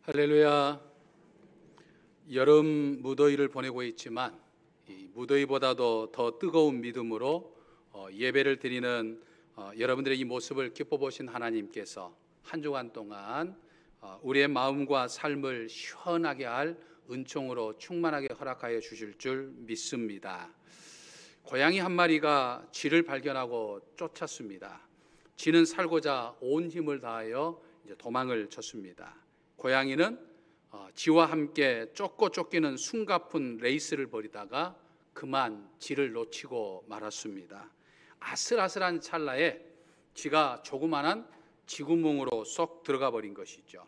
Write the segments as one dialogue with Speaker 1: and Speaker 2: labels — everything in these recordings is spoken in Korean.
Speaker 1: 할렐루야. 여름 무더위를 보내고 있지만 이 무더위보다도 더 뜨거운 믿음으로 예배를 드리는 여러분들의 이 모습을 기뻐 보신 하나님께서 한 주간 동안 우리의 마음과 삶을 시원하게 할 은총으로 충만하게 허락하여 주실 줄 믿습니다. 고양이 한 마리가 쥐를 발견하고 쫓았습니다. 쥐는 살고자 온 힘을 다하여 이제 도망을 쳤습니다. 고양이는 쥐와 함께 쫓고 쫓기는 숨가쁜 레이스를 벌이다가 그만 쥐를 놓치고 말았습니다. 아슬아슬한 찰나에 쥐가 조그만한 쥐구멍으로 쏙 들어가 버린 것이죠.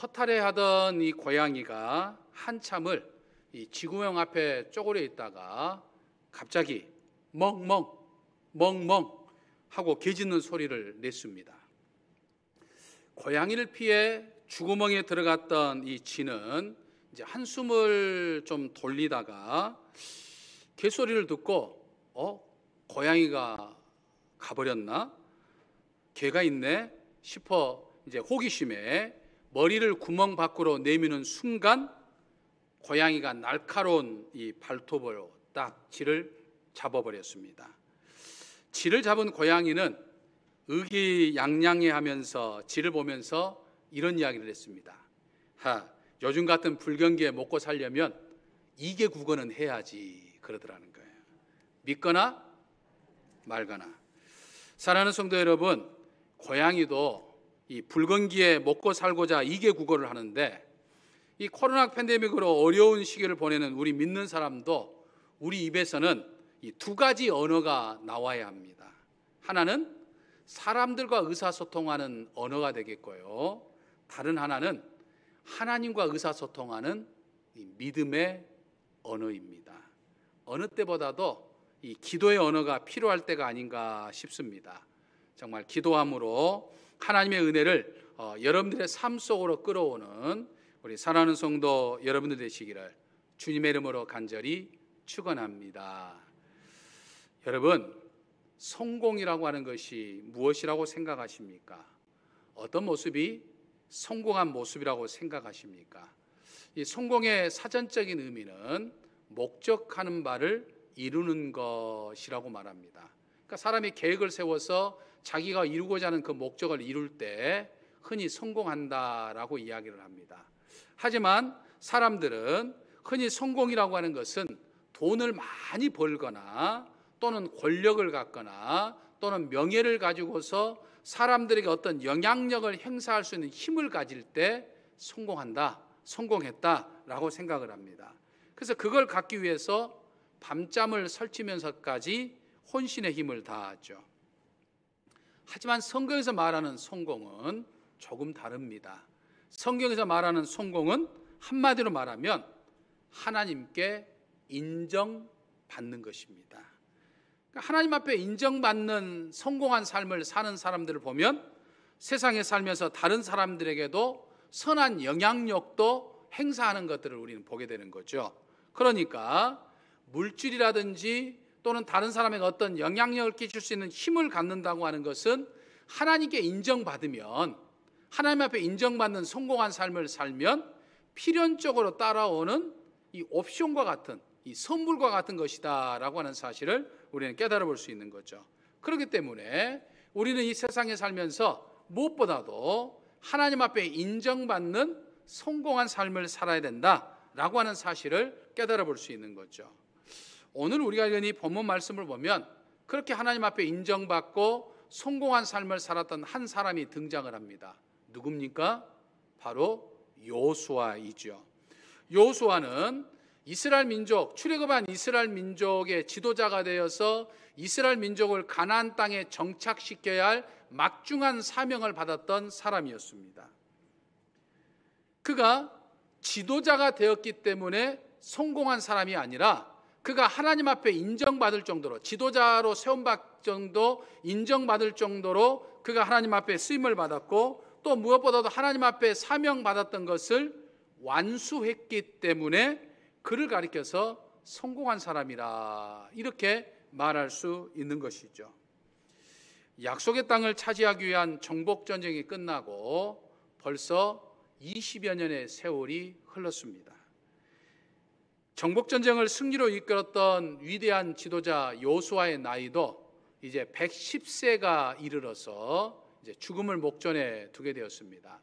Speaker 1: 허탈해하던 이 고양이가 한참을 이 쥐구멍 앞에 쪼그려 있다가 갑자기 멍멍 멍멍 하고 개 짖는 소리를 냈습니다. 고양이를 피해 쥐구멍에 들어갔던 이 쥐는 이제 한숨을 좀 돌리다가 개소리를 듣고 고양이가 가버렸나? 개가 있네 싶어 이제 호기심에 머리를 구멍 밖으로 내미는 순간 고양이가 날카로운 이 발톱으로 딱 쥐를 잡아버렸습니다. 쥐를 잡은 고양이는 의기양양해하면서 쥐를 보면서 이런 이야기를 했습니다. 요즘 같은 불경기에 먹고 살려면 이계 국어는 해야지 그러더라는 거예요. 믿거나 말거나. 사랑하는 성도 여러분, 고양이도 이 불경기에 먹고 살고자 이계 국어를 하는데 이 코로나 팬데믹으로 어려운 시기를 보내는 우리 믿는 사람도 우리 입에서는 이 두 가지 언어가 나와야 합니다. 하나는 사람들과 의사소통하는 언어가 되겠고요. 다른 하나는 하나님과 의사소통하는 이 믿음의 언어입니다. 어느 때보다도 이 기도의 언어가 필요할 때가 아닌가 싶습니다. 정말 기도함으로 하나님의 은혜를 여러분들의 삶 속으로 끌어오는 우리 사랑하는 성도 여러분들 되시기를 주님의 이름으로 간절히 축원합니다. 여러분, 성공이라고 하는 것이 무엇이라고 생각하십니까? 어떤 모습이 성공한 모습이라고 생각하십니까? 이 성공의 사전적인 의미는 목적하는 바를 이루는 것이라고 말합니다. 그러니까 사람이 계획을 세워서 자기가 이루고자 하는 그 목적을 이룰 때 흔히 성공한다라고 이야기를 합니다. 하지만 사람들은 흔히 성공이라고 하는 것은 돈을 많이 벌거나 또는 권력을 갖거나 또는 명예를 가지고서 사람들에게 어떤 영향력을 행사할 수 있는 힘을 가질 때 성공한다, 성공했다라고 생각을 합니다. 그래서 그걸 갖기 위해서 밤잠을 설치면서까지 혼신의 힘을 다하죠. 하지만 성경에서 말하는 성공은 조금 다릅니다. 성경에서 말하는 성공은 한마디로 말하면 하나님께 인정받는 것입니다. 하나님 앞에 인정받는 성공한 삶을 사는 사람들을 보면 세상에 살면서 다른 사람들에게도 선한 영향력도 행사하는 것들을 우리는 보게 되는 거죠. 그러니까 물질이라든지 또는 다른 사람에게 어떤 영향력을 끼칠 수 있는 힘을 갖는다고 하는 것은 하나님께 인정받으면, 하나님 앞에 인정받는 성공한 삶을 살면 필연적으로 따라오는 이 옵션과 같은, 이 선물과 같은 것이다 라고 하는 사실을 우리는 깨달아 볼 수 있는 거죠. 그렇기 때문에 우리는 이 세상에 살면서 무엇보다도 하나님 앞에 인정받는 성공한 삶을 살아야 된다라고 하는 사실을 깨달아 볼 수 있는 거죠. 오늘 우리가 읽은 이 본문 말씀을 보면 그렇게 하나님 앞에 인정받고 성공한 삶을 살았던 한 사람이 등장을 합니다. 누굽니까? 바로 여호수아이죠. 여호수아는 이스라엘 민족, 출애굽한 이스라엘 민족의 지도자가 되어서 이스라엘 민족을 가나안 땅에 정착시켜야 할 막중한 사명을 받았던 사람이었습니다. 그가 지도자가 되었기 때문에 성공한 사람이 아니라 그가 하나님 앞에 인정받을 정도로, 지도자로 세움받을 정도 인정받을 정도로 그가 하나님 앞에 쓰임을 받았고 또 무엇보다도 하나님 앞에 사명받았던 것을 완수했기 때문에 그를 가리켜서 성공한 사람이라 이렇게 말할 수 있는 것이죠. 약속의 땅을 차지하기 위한 정복 전쟁이 끝나고 벌써 20여 년의 세월이 흘렀습니다. 정복전쟁을 승리로 이끌었던 위대한 지도자 여호수아의 나이도 이제 110세가 이르러서 이제 죽음을 목전에 두게 되었습니다.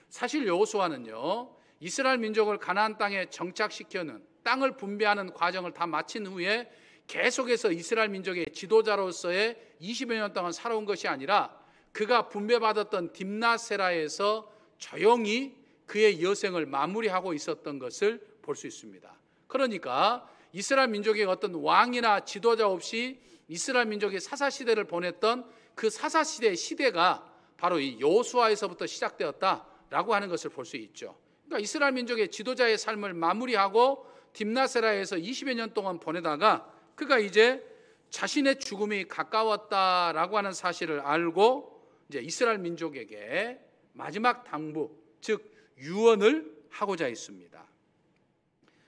Speaker 1: 사실 여호수아는요, 이스라엘 민족을 가나안 땅에 정착시켜는 땅을 분배하는 과정을 다 마친 후에 계속해서 이스라엘 민족의 지도자로서의 20여 년 동안 살아온 것이 아니라 그가 분배받았던 딥나세라에서 조용히 그의 여생을 마무리하고 있었던 것을 볼 수 있습니다. 그러니까 이스라엘 민족의 어떤 왕이나 지도자 없이 이스라엘 민족이 사사시대를 보냈던 그 사사시대의 시대가 바로 이 여호수아에서부터 시작되었다라고 하는 것을 볼 수 있죠. 그러니까 이스라엘 민족의 지도자의 삶을 마무리하고 딥나세라에서 20여 년 동안 보내다가 그가 이제 자신의 죽음이 가까웠다라고 하는 사실을 알고 이제 이스라엘 민족에게 마지막 당부, 즉 유언을 하고자 했습니다.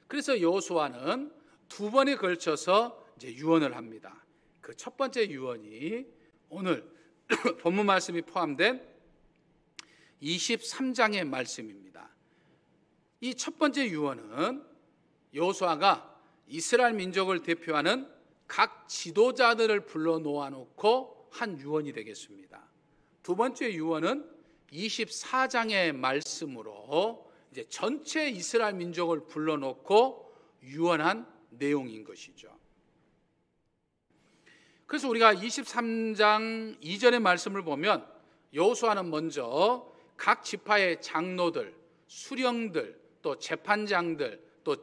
Speaker 1: 그래서 여호수아는 두 번에 걸쳐서 이제 유언을 합니다. 그 첫 번째 유언이 오늘 본문 말씀이 포함된 23장의 말씀입니다. 이 첫 번째 유언은 여호수아가 이스라엘 민족을 대표하는 각 지도자들을 불러 놓아놓고 한 유언이 되겠습니다. 두 번째 유언은 24장의 말씀으로 이제 전체 이스라엘 민족을 불러놓고 유언한 내용인 것이죠. 그래서 우리가 23장 이전의 말씀을 보면 여호수아는 먼저 각 지파의 장로들, 수령들, 또 재판장들, 또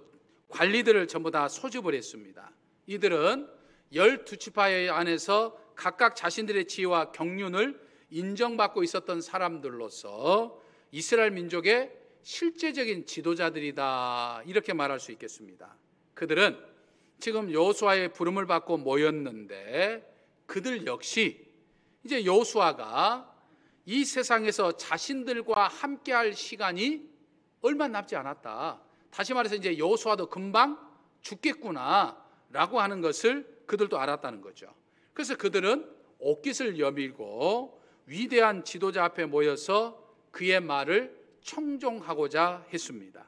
Speaker 1: 관리들을 전부 다 소집을 했습니다. 이들은 12지파 안에서 각각 자신들의 지위와 경륜을 인정받고 있었던 사람들로서 이스라엘 민족의 실제적인 지도자들이다, 이렇게 말할 수 있겠습니다. 그들은 지금 여호수아의 부름을 받고 모였는데 그들 역시 이제 여호수아가 이 세상에서 자신들과 함께할 시간이 얼마 남지 않았다, 다시 말해서 이제 여호수아도 금방 죽겠구나라고 하는 것을 그들도 알았다는 거죠. 그래서 그들은 옷깃을 여밀고 위대한 지도자 앞에 모여서 그의 말을 청종하고자 했습니다.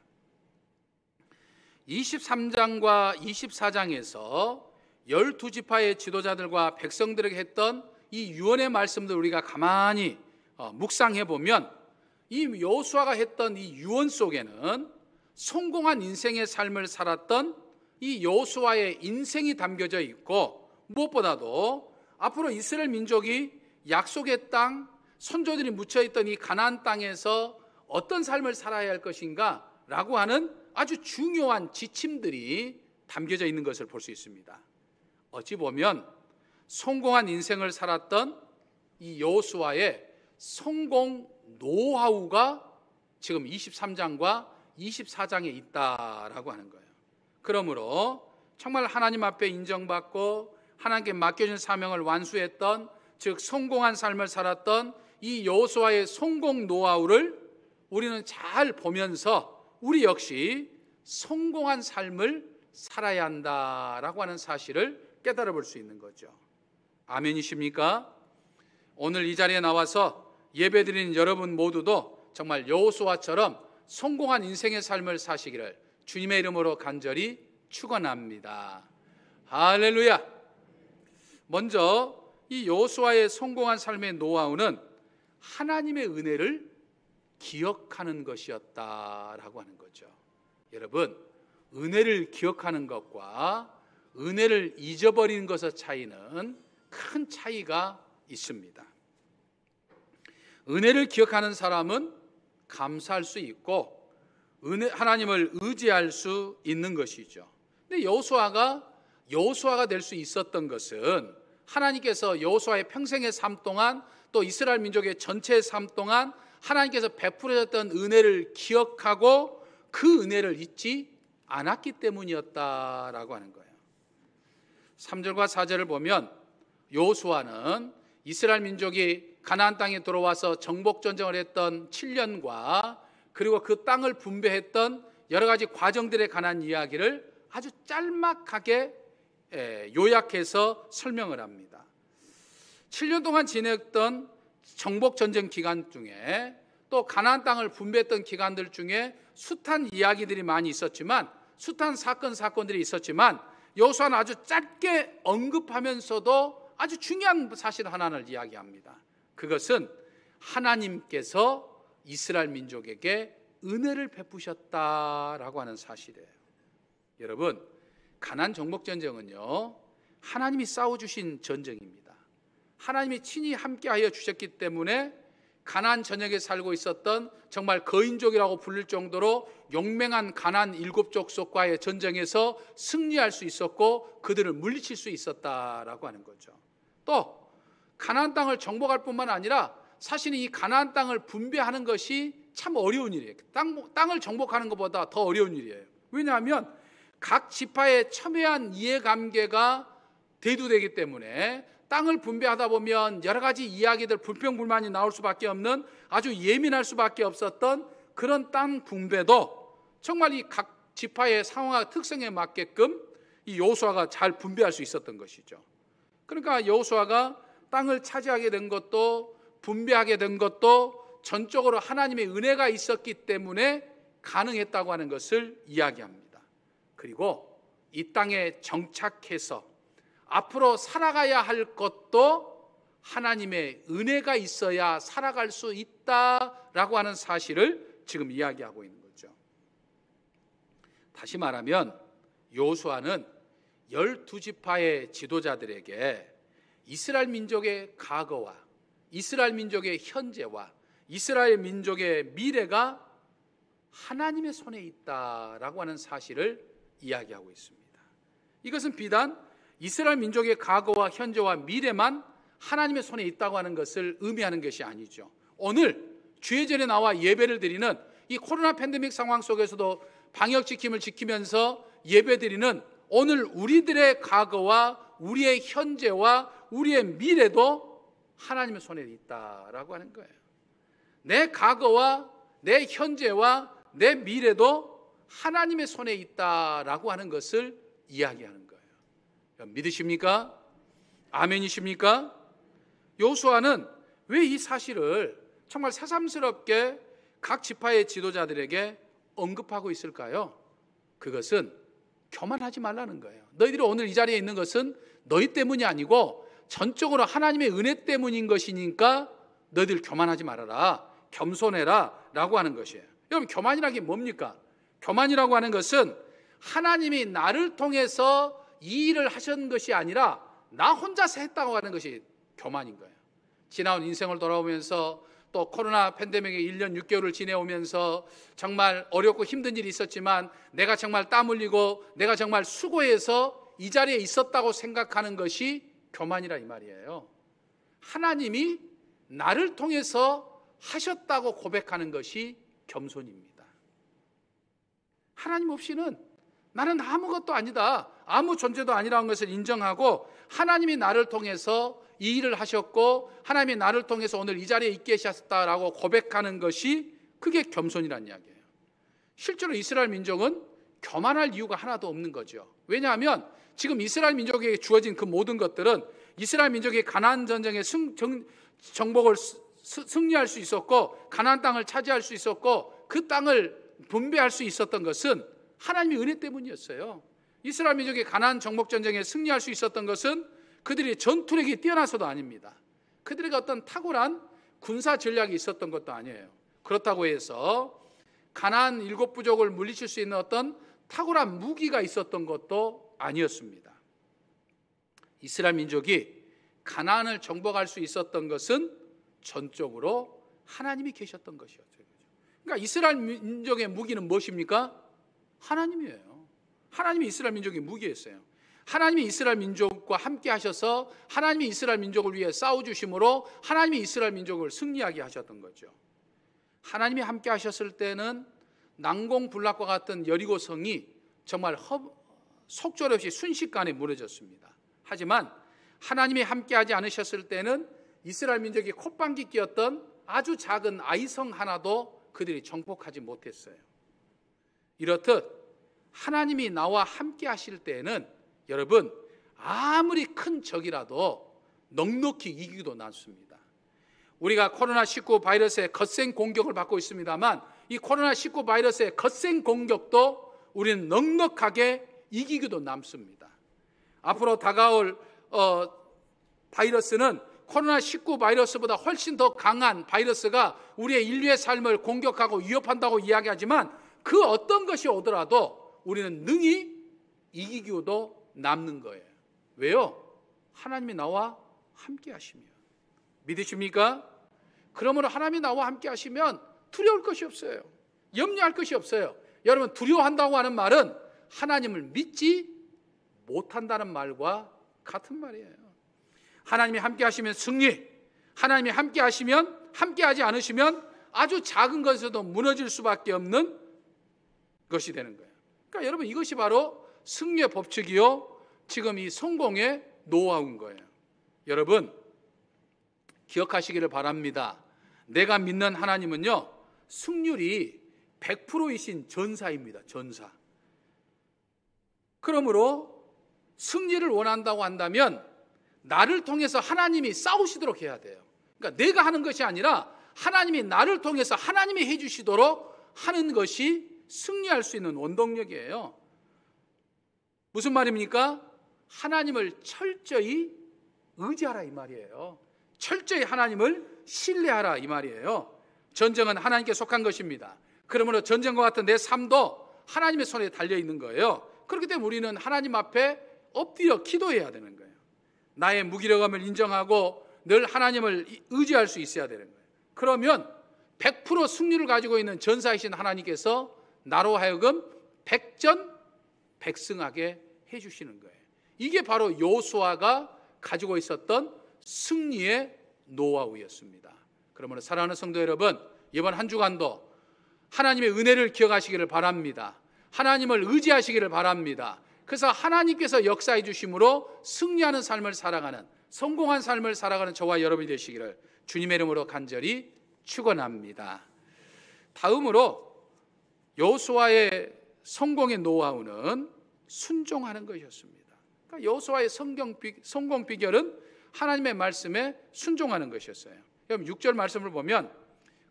Speaker 1: 23장과 24장에서 12지파의 지도자들과 백성들에게 했던 이 유언의 말씀들 우리가 가만히 묵상해 보면 이 여호수아가 했던 이 유언 속에는 성공한 인생의 삶을 살았던 이 여호수아의 인생이 담겨져 있고, 무엇보다도 앞으로 이스라엘 민족이 약속의 땅, 선조들이 묻혀있던 이 가나안 땅에서 어떤 삶을 살아야 할 것인가 라고 하는 아주 중요한 지침들이 담겨져 있는 것을 볼 수 있습니다. 어찌 보면 성공한 인생을 살았던 이 여호수아의 성공 노하우가 지금 23장과 24장에 있다라고 하는 거예요. 그러므로 정말 하나님 앞에 인정받고 하나님께 맡겨진 사명을 완수했던, 즉 성공한 삶을 살았던 이 여호수아의 성공 노하우를 우리는 잘 보면서 우리 역시 성공한 삶을 살아야 한다라고 하는 사실을 깨달아 볼 수 있는 거죠. 아멘이십니까? 오늘 이 자리에 나와서 예배드리는 여러분 모두도 정말 여호수아처럼 성공한 인생의 삶을 사시기를 주님의 이름으로 간절히 축원합니다. 할렐루야. 먼저 이 여호수아의 성공한 삶의 노하우는 하나님의 은혜를 기억하는 것이었다라고 하는 거죠. 여러분, 은혜를 기억하는 것과 은혜를 잊어버리는 것의 차이는 큰 차이가 있습니다. 은혜를 기억하는 사람은 감사할 수 있고 하나님을 의지할 수 있는 것이죠. 근데 여호수아가 될 수 있었던 것은 하나님께서 여호수아의 평생의 삶 동안, 또 이스라엘 민족의 전체의 삶 동안 하나님께서 베풀어졌던 은혜를 기억하고 그 은혜를 잊지 않았기 때문이었다라고 하는 거예요. 3절과 4절을 보면 여호수아는 이스라엘 민족이 가나안 땅에 들어와서 정복전쟁을 했던 7년과 그리고 그 땅을 분배했던 여러 가지 과정들에 관한 이야기를 아주 짤막하게 요약해서 설명을 합니다. 7년 동안 지냈던 정복전쟁 기간 중에 또 가나안 땅을 분배했던 기간들 중에 숱한 이야기들이 많이 있었지만, 숱한 사건들이 있었지만, 여호수아는 아주 짧게 언급하면서도 아주 중요한 사실 하나를 이야기합니다. 그것은 하나님께서 이스라엘 민족에게 은혜를 베푸셨다라고 하는 사실이에요. 여러분, 가나안 정복전쟁은요, 하나님이 싸워주신 전쟁입니다. 하나님이 친히 함께하여 주셨기 때문에 가나안 전역에 살고 있었던 정말 거인족이라고 불릴 정도로 용맹한 가나안 7족속과의 전쟁에서 승리할 수 있었고 그들을 물리칠 수 있었다라고 하는 거죠. 또 가나안 땅을 정복할 뿐만 아니라 사실은 이 가나안 땅을 분배하는 것이 참 어려운 일이에요. 땅을 정복하는 것보다 더 어려운 일이에요. 왜냐하면 각 지파의 첨예한 이해관계가 대두되기 때문에 땅을 분배하다 보면 여러 가지 이야기들, 불평불만이 나올 수밖에 없는, 아주 예민할 수밖에 없었던 그런 땅 분배도 정말 이 각 지파의 상황과 특성에 맞게끔 이 여호수아가 잘 분배할 수 있었던 것이죠. 그러니까 여호수아가 땅을 차지하게 된 것도, 분배하게 된 것도 전적으로 하나님의 은혜가 있었기 때문에 가능했다고 하는 것을 이야기합니다. 그리고 이 땅에 정착해서 앞으로 살아가야 할 것도 하나님의 은혜가 있어야 살아갈 수 있다라고 하는 사실을 지금 이야기하고 있는 거죠. 다시 말하면 여호수아는 12지파의 지도자들에게 이스라엘 민족의 과거와 이스라엘 민족의 현재와 이스라엘 민족의 미래가 하나님의 손에 있다라고 하는 사실을 이야기하고 있습니다. 이것은 비단 이스라엘 민족의 과거와 현재와 미래만 하나님의 손에 있다고 하는 것을 의미하는 것이 아니죠. 오늘 주의 전에 나와 예배를 드리는 이 코로나 팬데믹 상황 속에서도 방역 지킴을 지키면서 예배 드리는 오늘 우리들의 과거와 우리의 현재와 우리의 미래도 하나님의 손에 있다라고 하는 거예요. 내 과거와 내 현재와 내 미래도 하나님의 손에 있다라고 하는 것을 이야기하는 거예요. 믿으십니까? 아멘이십니까? 여호수아는 왜 이 사실을 정말 새삼스럽게 각 지파의 지도자들에게 언급하고 있을까요? 그것은 교만하지 말라는 거예요. 너희들이 오늘 이 자리에 있는 것은 너희 때문이 아니고 전적으로 하나님의 은혜 때문인 것이니까 너희들 교만하지 말아라, 겸손해라 라고 하는 것이에요. 여러분, 교만이라는 게 뭡니까? 교만이라고 하는 것은 하나님이 나를 통해서 이 일을 하신 것이 아니라 나 혼자서 했다고 하는 것이 교만인 거예요. 지나온 인생을 돌아오면서 또 코로나 팬데믹의 1년 6개월을 지내오면서 정말 어렵고 힘든 일이 있었지만 내가 정말 땀 흘리고 내가 정말 수고해서 이 자리에 있었다고 생각하는 것이 교만이라 이 말이에요. 하나님이 나를 통해서 하셨다고 고백하는 것이 겸손입니다. 하나님 없이는 나는 아무것도 아니다, 아무 존재도 아니라는 것을 인정하고 하나님이 나를 통해서 이 일을 하셨고 하나님이 나를 통해서 오늘 이 자리에 있게 하셨다라고 고백하는 것이 그게 겸손이라는 이야기예요. 실제로 이스라엘 민족은 교만할 이유가 하나도 없는 거죠. 왜냐하면 지금 이스라엘 민족에게 주어진 그 모든 것들은 이스라엘 민족이 가나안 전쟁의 정복을 승리할 수 있었고 가나안 땅을 차지할 수 있었고 그 땅을 분배할 수 있었던 것은 하나님의 은혜 때문이었어요. 이스라엘 민족이 가나안 정복 전쟁에 승리할 수 있었던 것은 그들이 전투력이 뛰어나서도 아닙니다. 그들에게 어떤 탁월한 군사 전략이 있었던 것도 아니에요. 그렇다고 해서 가나안 7부족을 물리칠 수 있는 어떤 탁월한 무기가 있었던 것도 아니었습니다. 이스라엘 민족이 가나안을 정복할 수 있었던 것은 전적으로 하나님이 계셨던 것이었죠. 그러니까 이스라엘 민족의 무기는 무엇입니까? 하나님이에요. 하나님이 이스라엘 민족의 무기였어요. 하나님이 이스라엘 민족과 함께 하셔서 하나님이 이스라엘 민족을 위해 싸워주심으로 하나님이 이스라엘 민족을 승리하게 하셨던 거죠. 하나님이 함께 하셨을 때는 난공불락과 같은 여리고 성이 정말 속절없이 순식간에 무너졌습니다. 하지만 하나님이 함께 하지 않으셨을 때는 이스라엘 민족이 콧방귀 뀌었던 아주 작은 아이성 하나도 그들이 정복하지 못했어요. 이렇듯 하나님이 나와 함께 하실 때에는 여러분 아무리 큰 적이라도 넉넉히 이기기도 낫습니다. 우리가 코로나19 바이러스의 거센 공격을 받고 있습니다만 이 코로나19 바이러스의 거센 공격도 우리는 넉넉하게 이기기도 남습니다. 앞으로 다가올 바이러스는 코로나19 바이러스보다 훨씬 더 강한 바이러스가 우리의 인류의 삶을 공격하고 위협한다고 이야기하지만 그 어떤 것이 오더라도 우리는 능히 이기기도 남는 거예요. 왜요? 하나님이 나와 함께 하시면. 믿으십니까? 그러므로 하나님이 나와 함께 하시면 두려울 것이 없어요. 염려할 것이 없어요. 여러분, 두려워한다고 하는 말은 하나님을 믿지 못한다는 말과 같은 말이에요. 하나님이 함께 하시면 승리, 하나님이 함께 하시면, 함께 하지 않으시면 아주 작은 것에서도 무너질 수밖에 없는 것이 되는 거예요. 그러니까 여러분, 이것이 바로 승리의 법칙이요, 지금 이 성공의 노하우인 거예요. 여러분, 기억하시기를 바랍니다. 내가 믿는 하나님은요, 승률이 100%이신 전사입니다. 전사. 그러므로 승리를 원한다고 한다면 나를 통해서 하나님이 싸우시도록 해야 돼요. 그러니까 내가 하는 것이 아니라 하나님이 나를 통해서 하나님이 해주시도록 하는 것이 승리할 수 있는 원동력이에요. 무슨 말입니까? 하나님을 철저히 의지하라 이 말이에요. 철저히 하나님을 신뢰하라 이 말이에요. 전쟁은 하나님께 속한 것입니다. 그러므로 전쟁과 같은 내 삶도 하나님의 손에 달려있는 거예요. 그렇기 때문에 우리는 하나님 앞에 엎드려 기도해야 되는 거예요. 나의 무기력함을 인정하고 늘 하나님을 의지할 수 있어야 되는 거예요. 그러면 100% 승리를 가지고 있는 전사이신 하나님께서 나로 하여금 백전백승하게 해주시는 거예요. 이게 바로 여호수아가 가지고 있었던 승리의 노하우였습니다. 그러므로 사랑하는 성도 여러분, 이번 한 주간도 하나님의 은혜를 기억하시기를 바랍니다. 하나님을 의지하시기를 바랍니다. 그래서 하나님께서 역사해 주심으로 승리하는 삶을 살아가는, 성공한 삶을 살아가는 저와 여러분이 되시기를 주님의 이름으로 간절히 축원합니다. 다음으로 여호수아의 성공의 노하우는 순종하는 것이었습니다. 그러니까 여호수아의 성공 비결은 하나님의 말씀에 순종하는 것이었어요. 그럼 6절 말씀을 보면,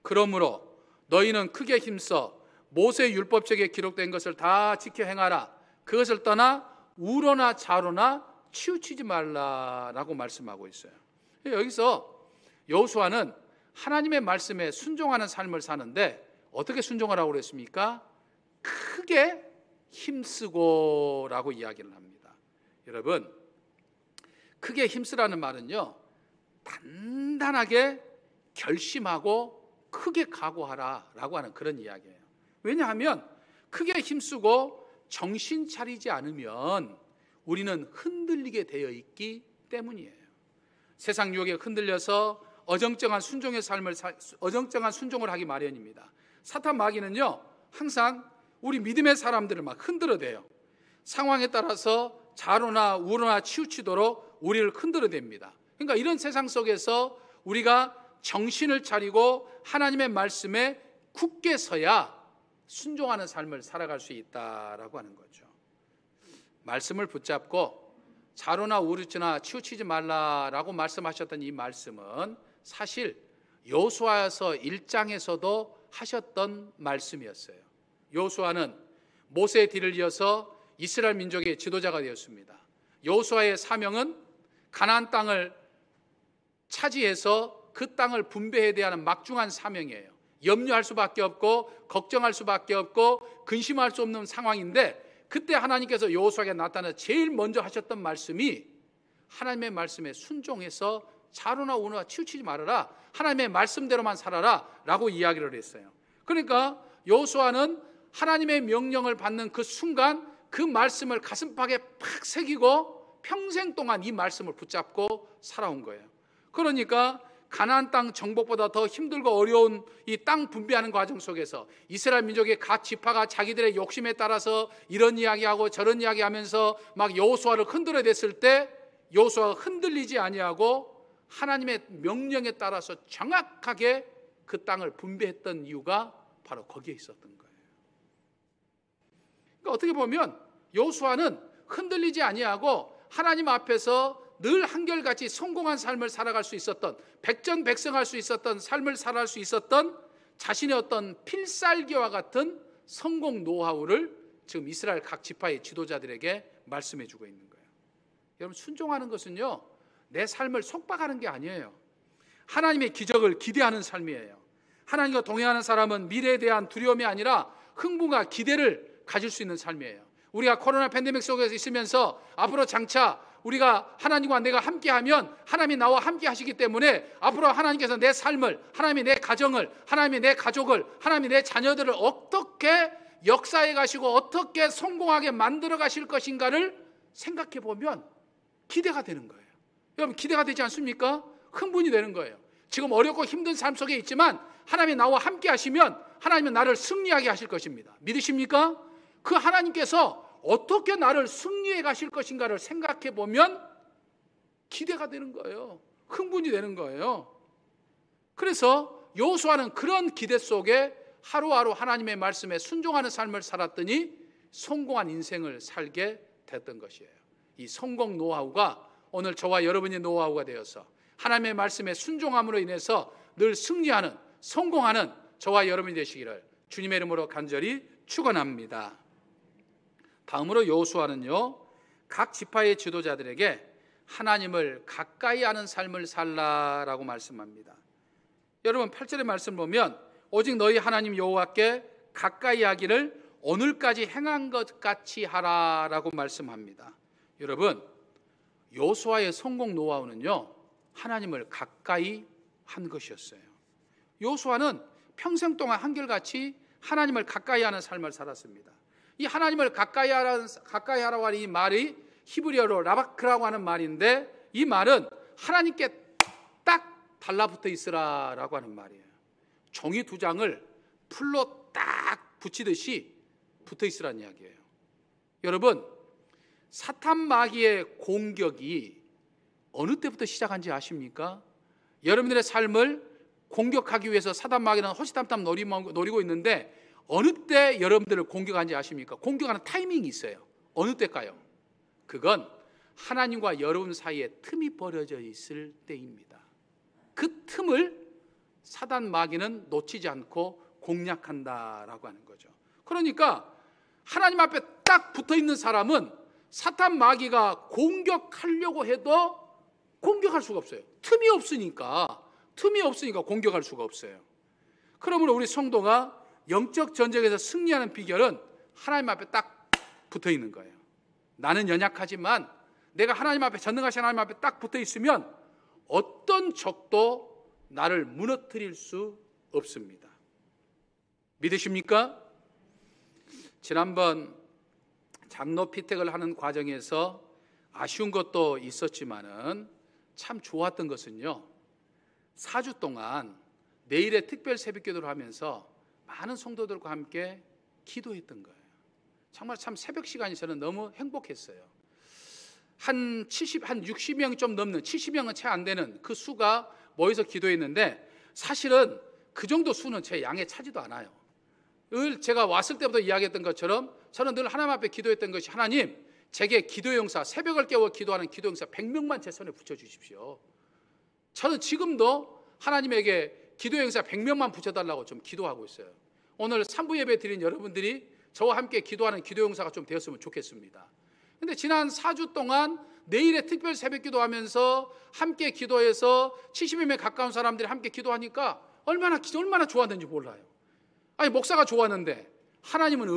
Speaker 1: 그러므로 너희는 크게 힘써 모세의 율법책에 기록된 것을 다 지켜 행하라. 그것을 떠나 우로나 좌로나 치우치지 말라라고 말씀하고 있어요. 여기서 여호수아는 하나님의 말씀에 순종하는 삶을 사는데 어떻게 순종하라고 그랬습니까? 크게 힘쓰고라고 이야기를 합니다. 여러분, 크게 힘쓰라는 말은요, 단단하게 결심하고 크게 각오하라라고 하는 그런 이야기예요. 왜냐하면 크게 힘쓰고 정신 차리지 않으면 우리는 흔들리게 되어 있기 때문이에요. 세상 유혹에 흔들려서 어정쩡한 순종을 하기 마련입니다. 사탄 마귀는요, 항상 우리 믿음의 사람들을 막 흔들어대요. 상황에 따라서 좌로나 우로나 치우치도록 우리를 흔들어댑니다. 그러니까 이런 세상 속에서 우리가 정신을 차리고 하나님의 말씀에 굳게 서야 순종하는 삶을 살아갈 수 있다라고 하는 거죠. 말씀을 붙잡고 좌로나 우로나 치우치지 말라라고 말씀하셨던 이 말씀은 사실 여호수아서 1장에서도 하셨던 말씀이었어요. 여호수아는 모세의 뒤를 이어서 이스라엘 민족의 지도자가 되었습니다. 여호수아의 사명은 가나안 땅을 차지해서 그 땅을 분배해야 되는 막중한 사명이에요. 염려할 수밖에 없고 걱정할 수밖에 없고 근심할 수 없는 상황인데, 그때 하나님께서 여호수아에게 나타나 제일 먼저 하셨던 말씀이 하나님의 말씀에 순종해서 좌로나 우로나 치우치지 말아라, 하나님의 말씀대로만 살아라 라고 이야기를 했어요. 그러니까 여호수아는 하나님의 명령을 받는 그 순간 그 말씀을 가슴팍에 팍 새기고 평생 동안 이 말씀을 붙잡고 살아온 거예요. 그러니까 가나안 땅 정복보다 더 힘들고 어려운 이 땅 분배하는 과정 속에서 이스라엘 민족의 각 지파가 자기들의 욕심에 따라서 이런 이야기하고 저런 이야기하면서 막 여호수아를 흔들어댔을 때 여호수아가 흔들리지 아니하고 하나님의 명령에 따라서 정확하게 그 땅을 분배했던 이유가 바로 거기에 있었던 거예요. 그러니까 어떻게 보면 여호수아는 흔들리지 아니하고 하나님 앞에서 늘 한결같이 성공한 삶을 살아갈 수 있었던, 백전백승할 수 있었던 삶을 살아갈 수 있었던 자신의 어떤 필살기와 같은 성공 노하우를 지금 이스라엘 각 지파의 지도자들에게 말씀해 주고 있는 거예요. 여러분, 순종하는 것은요, 내 삶을 속박하는 게 아니에요. 하나님의 기적을 기대하는 삶이에요. 하나님과 동행하는 사람은 미래에 대한 두려움이 아니라 흥분과 기대를 가질 수 있는 삶이에요. 우리가 코로나 팬데믹 속에서 있으면서 앞으로 장차 우리가 하나님과 내가 함께하면 하나님이 나와 함께 하시기 때문에 앞으로 하나님께서 내 삶을, 하나님이 내 가정을, 하나님이 내 가족을, 하나님이 내 자녀들을 어떻게 역사해 가시고 어떻게 성공하게 만들어 가실 것인가를 생각해 보면 기대가 되는 거예요. 여러분, 기대가 되지 않습니까? 흥분이 되는 거예요. 지금 어렵고 힘든 삶 속에 있지만 하나님이 나와 함께 하시면 하나님은 나를 승리하게 하실 것입니다. 믿으십니까? 그 하나님께서 어떻게 나를 승리해 가실 것인가를 생각해 보면 기대가 되는 거예요. 흥분이 되는 거예요. 그래서 여호수아는 그런 기대 속에 하루하루 하나님의 말씀에 순종하는 삶을 살았더니 성공한 인생을 살게 됐던 것이에요. 이 성공 노하우가 오늘 저와 여러분의 노하우가 되어서 하나님의 말씀에 순종함으로 인해서 늘 승리하는, 성공하는 저와 여러분이 되시기를 주님의 이름으로 간절히 축원합니다. 다음으로 여호수아는요, 각 지파의 지도자들에게 하나님을 가까이 하는 삶을 살라라고 말씀합니다. 여러분, 8절의 말씀 보면 오직 너희 하나님 여호와께 가까이 하기를 오늘까지 행한 것 같이 하라라고 말씀합니다. 여러분, 여호수아의 성공 노하우는요, 하나님을 가까이 한 것이었어요. 여호수아는 평생 동안 한결같이 하나님을 가까이 하는 삶을 살았습니다. 이 하나님을 가까이 하라고 하는 이 말이 히브리어로 라바크라고 하는 말인데, 이 말은 하나님께 딱 달라붙어 있으라라고 하는 말이에요. 종이 두 장을 풀로 딱 붙이듯이 붙어 있으라는 이야기예요. 여러분, 사탄 마귀의 공격이 어느 때부터 시작한지 아십니까? 여러분들의 삶을 공격하기 위해서 사탄 마귀는 호시탐탐 노리고 있는데 어느 때 여러분들을 공격하는지 아십니까? 공격하는 타이밍이 있어요. 어느 때일까요? 그건 하나님과 여러분 사이에 틈이 벌어져 있을 때입니다. 그 틈을 사탄 마귀는 놓치지 않고 공략한다라고 하는 거죠. 그러니까 하나님 앞에 딱 붙어 있는 사람은 사탄 마귀가 공격하려고 해도 공격할 수가 없어요. 틈이 없으니까 공격할 수가 없어요. 그러므로 우리 성도가 영적 전쟁에서 승리하는 비결은 하나님 앞에 딱 붙어 있는 거예요. 나는 연약하지만 내가 하나님 앞에, 전능하신 하나님 앞에 딱 붙어 있으면 어떤 적도 나를 무너뜨릴 수 없습니다. 믿으십니까? 지난번 장로 피택을 하는 과정에서 아쉬운 것도 있었지만은 참 좋았던 것은요, 4주 동안 내일의 특별 새벽 기도를 하면서 많은 성도들과 함께 기도했던 거예요. 정말 참 새벽 시간이 저는 너무 행복했어요. 한 60명 좀 넘는, 70명은 채 안 되는 그 수가 모여서 기도했는데, 사실은 그 정도 수는 제 양에 차지도 않아요. 늘 제가 왔을 때부터 이야기했던 것처럼 저는 늘 하나님 앞에 기도했던 것이, 하나님, 제게 기도의 용사, 새벽을 깨워 기도하는 기도의 용사 100명만 제 손에 붙여주십시오. 저는 지금도 하나님에게 기도의 용사 100명만 붙여달라고 좀 기도하고 있어요. 오늘 3부 예배 드린 여러분들이 저와 함께 기도하는 기도의 용사가 좀 되었으면 좋겠습니다. 근데 지난 4주 동안 내일의 특별 새벽 기도하면서 함께 기도해서 70명에 가까운 사람들이 함께 기도하니까 얼마나 좋았는지 몰라요. 아니, 목사가 좋았는데 하나님은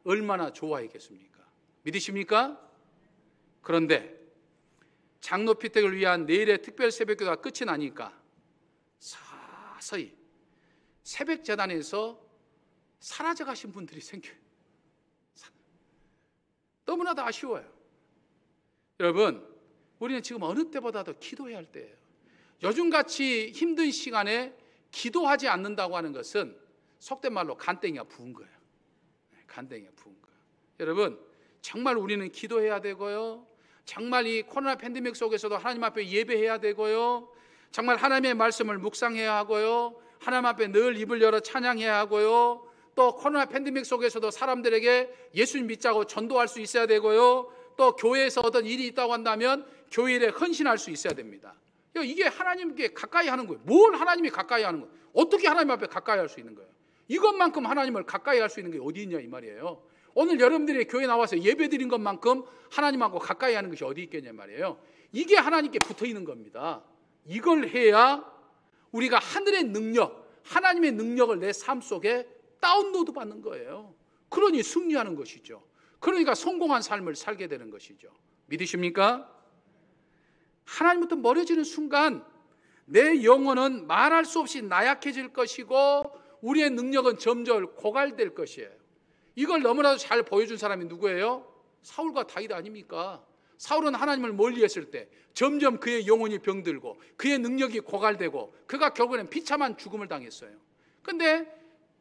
Speaker 1: 얼마나 좋아했겠습니까? 믿으십니까? 그런데 장로 피택을 위한 내일의 특별 새벽 기도가 끝이 나니까 서서히 새벽 재단에서 사라져 가신 분들이 생겨요. 너무나도 아쉬워요. 여러분, 우리는 지금 어느 때보다도 기도해야 할 때예요. 요즘같이 힘든 시간에 기도하지 않는다고 하는 것은 속된 말로 간땡이가 부은 거예요. 간땡이가 부은 거예요. 여러분, 정말 우리는 기도해야 되고요, 정말 이 코로나 팬데믹 속에서도 하나님 앞에 예배해야 되고요, 정말 하나님의 말씀을 묵상해야 하고요, 하나님 앞에 늘 입을 열어 찬양해야 하고요, 또 코로나 팬데믹 속에서도 사람들에게 예수님 믿자고 전도할 수 있어야 되고요, 또 교회에서 어떤 일이 있다고 한다면 교회 일에 헌신할 수 있어야 됩니다. 이게 하나님께 가까이 하는 거예요. 뭘 하나님이 가까이 하는 거예요? 어떻게 하나님 앞에 가까이 할 수 있는 거예요? 이것만큼 하나님을 가까이 할 수 있는 게 어디 있냐 이 말이에요. 오늘 여러분들이 교회 나와서 예배 드린 것만큼 하나님하고 가까이 하는 것이 어디 있겠냐 말이에요. 이게 하나님께 붙어 있는 겁니다. 이걸 해야 우리가 하늘의 능력, 하나님의 능력을 내 삶 속에 다운로드 받는 거예요. 그러니 승리하는 것이죠. 그러니까 성공한 삶을 살게 되는 것이죠. 믿으십니까? 하나님부터 멀어지는 순간 내 영혼은 말할 수 없이 나약해질 것이고 우리의 능력은 점점 고갈될 것이에요. 이걸 너무나도 잘 보여준 사람이 누구예요? 사울과 다윗 아닙니까? 사울은 하나님을 멀리했을 때 점점 그의 영혼이 병들고 그의 능력이 고갈되고 그가 결국에는 비참한 죽음을 당했어요. 그런데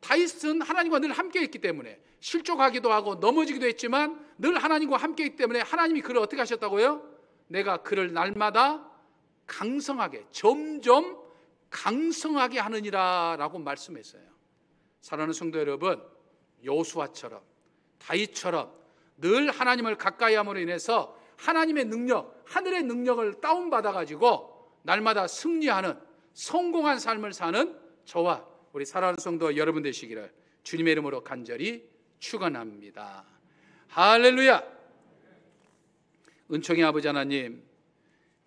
Speaker 1: 다윗은 하나님과 늘 함께 있기 때문에 실족하기도 하고 넘어지기도 했지만 늘 하나님과 함께 있기 때문에 하나님이 그를 어떻게 하셨다고요? 내가 그를 날마다 강성하게, 점점 강성하게 하느니라 라고 말씀했어요. 사랑하는 성도 여러분, 여호수아처럼 다윗처럼 늘 하나님을 가까이 함으로 인해서 하나님의 능력, 하늘의 능력을 다운받아가지고 날마다 승리하는 성공한 삶을 사는 저와 우리 사랑하는 성도 여러분 되시기를 주님의 이름으로 간절히 축원합니다. 할렐루야. 은총의 아버지 하나님,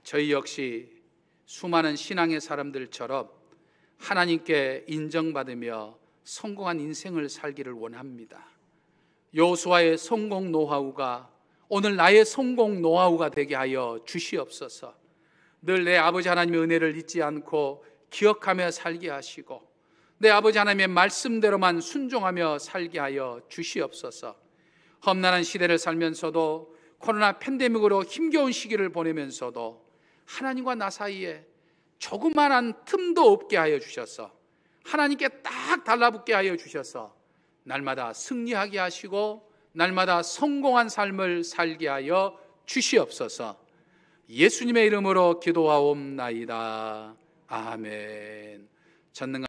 Speaker 1: 저희 역시 수많은 신앙의 사람들처럼 하나님께 인정받으며 성공한 인생을 살기를 원합니다. 여호수아의 성공 노하우가 오늘 나의 성공 노하우가 되게 하여 주시옵소서. 늘 내 아버지 하나님의 은혜를 잊지 않고 기억하며 살게 하시고 내 아버지 하나님의 말씀대로만 순종하며 살게 하여 주시옵소서. 험난한 시대를 살면서도 코로나 팬데믹으로 힘겨운 시기를 보내면서도 하나님과 나 사이에 조그만한 틈도 없게 하여 주셔서 하나님께 딱 달라붙게 하여 주셔서 날마다 승리하게 하시고 날마다 성공한 삶을 살게 하여 주시옵소서. 예수님의 이름으로 기도하옵나이다. 아멘. 전능한